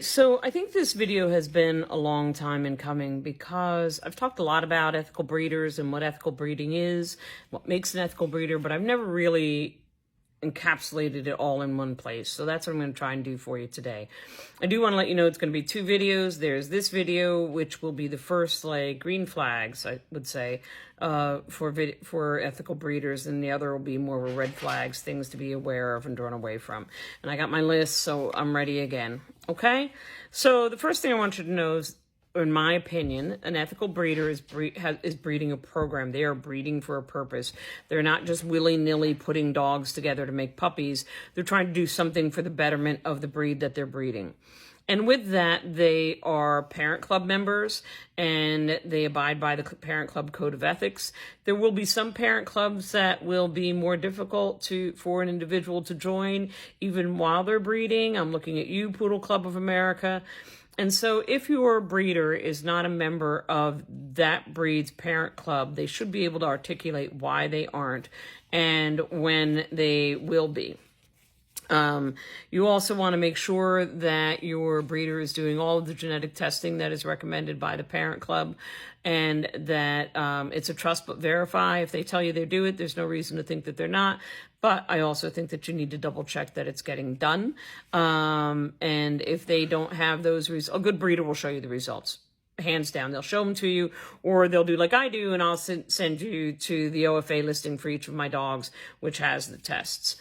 So I think this video has been a long time in coming because I've talked a lot about ethical breeders and what ethical breeding is, what makes an ethical breeder, but I've never really encapsulated it all in one place. So that's what I'm going to try and do for you today. I do want to let you know it's going to be two videos. There's this video, which will be the first green flags, I would say, for ethical breeders, and the other will be more red flags, things to be aware of and drawn away from. And I got my list, so I'm ready again. Okay? So the first thing I want you to know is, in my opinion, an ethical breeder is breeding a program. They are breeding for a purpose. They're not just willy-nilly putting dogs together to make puppies. They're trying to do something for the betterment of the breed that they're breeding. And with that, they are parent club members, and they abide by the parent club code of ethics. There will be some parent clubs that will be more difficult for an individual to join, even while they're breeding. I'm looking at you, Poodle Club of America. And so if your breeder is not a member of that breed's parent club, they should be able to articulate why they aren't and when they will be. You also want to make sure that your breeder is doing all of the genetic testing that is recommended by the parent club, and that it's a trust but verify. If they tell you they do it, there's no reason to think that they're not. But I also think that you need to double check that it's getting done. And if they don't have those results, a good breeder will show you the results. Hands down, they'll show them to you, or they'll do like I do, and I'll send you to the OFA listing for each of my dogs, which has the tests.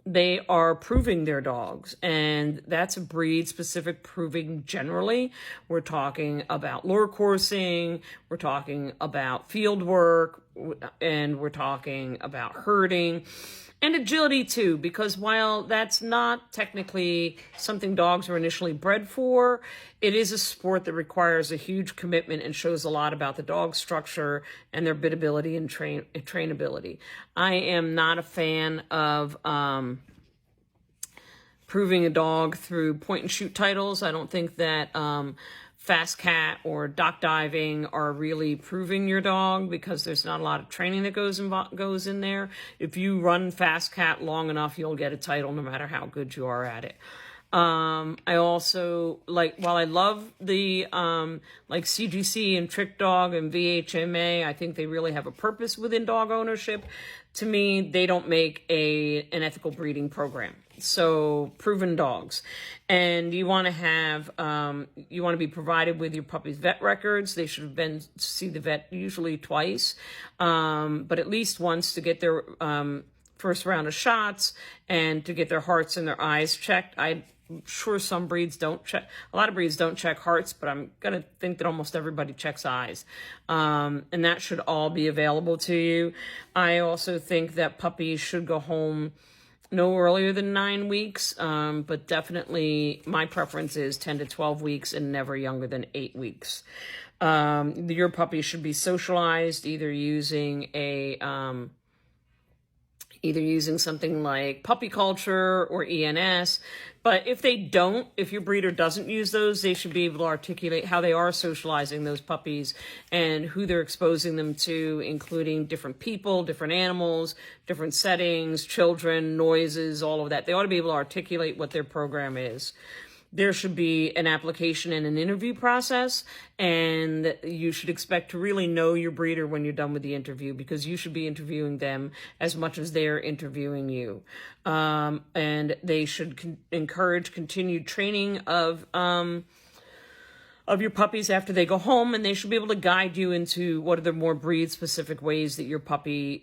They are proving their dogs, and that's a breed-specific proving generally. We're talking about lure coursing, we're talking about field work, and we're talking about herding. And agility too, because while that's not technically something dogs are initially bred for, it is a sport that requires a huge commitment and shows a lot about the dog structure and their biddability and trainability. I am not a fan of proving a dog through point and shoot titles. I don't think that Fast Cat or dock diving are really proving your dog, because there's not a lot of training that goes in there. If you run Fast Cat long enough, you'll get a title no matter how good you are at it. I also while I love the CGC and Trick Dog and VHMA, I think they really have a purpose within dog ownership. To me, they don't make an ethical breeding program. So proven dogs, and you want to have you want to be provided with your puppy's vet records. They should have been to see the vet usually twice, but at least once to get their first round of shots and to get their hearts and their eyes checked. I'm sure some breeds don't check. A lot of breeds don't check hearts, but I'm going to think that almost everybody checks eyes. And that should all be available to you. I also think that puppies should go home no earlier than 9 weeks, but definitely my preference is 10 to 12 weeks and never younger than 8 weeks. Your puppy should be socialized either using something like Puppy Culture or ENS. But if your breeder doesn't use those, they should be able to articulate how they are socializing those puppies and who they're exposing them to, including different people, different animals, different settings, children, noises, all of that. They ought to be able to articulate what their program is. There should be an application and an interview process, and you should expect to really know your breeder when you're done with the interview, because you should be interviewing them as much as they're interviewing you. And they should encourage continued training of your puppies after they go home, and they should be able to guide you into what are the more breed-specific ways that your puppy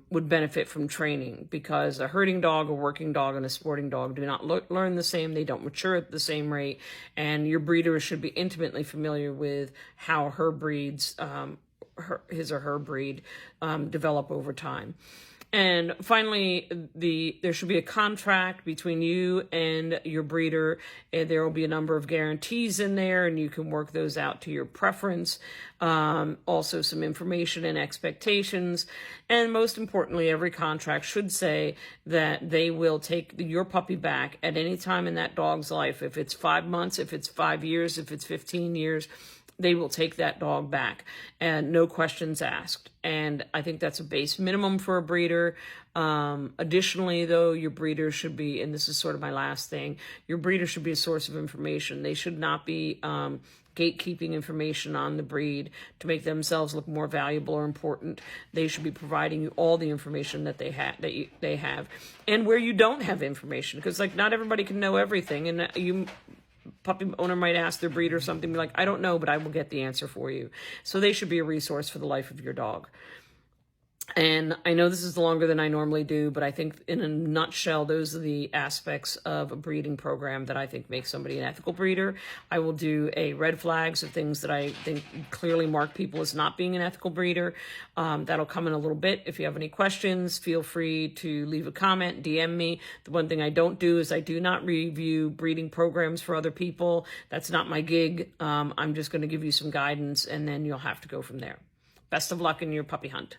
would benefit from training, because a herding dog, a working dog, and a sporting dog do not learn the same. They don't mature at the same rate, and your breeder should be intimately familiar with how her breeds, his or her breed, develop over time. And finally, there should be a contract between you and your breeder, and there will be a number of guarantees in there, and you can work those out to your preference. Also some information and expectations. And most importantly, every contract should say that they will take your puppy back at any time in that dog's life. If it's 5 months, if it's 5 years, if it's 15 years, they will take that dog back and no questions asked. And I think that's a base minimum for a breeder. Additionally, though, your breeder should be, and this is sort of my last thing, your breeder should be a source of information. They should not be gatekeeping information on the breed to make themselves look more valuable or important. They should be providing you all the information that they have, and where you don't have information, because like not everybody can know everything, and puppy owner might ask their breeder something, be like, I don't know, but I will get the answer for you. So they should be a resource for the life of your dog. And I know this is longer than I normally do, but I think in a nutshell, those are the aspects of a breeding program that I think make somebody an ethical breeder. I will do a red flags of things that I think clearly mark people as not being an ethical breeder. That'll come in a little bit. If you have any questions, feel free to leave a comment, DM me. The one thing I don't do is I do not review breeding programs for other people. That's not my gig. I'm just going to give you some guidance, and then you'll have to go from there. Best of luck in your puppy hunt.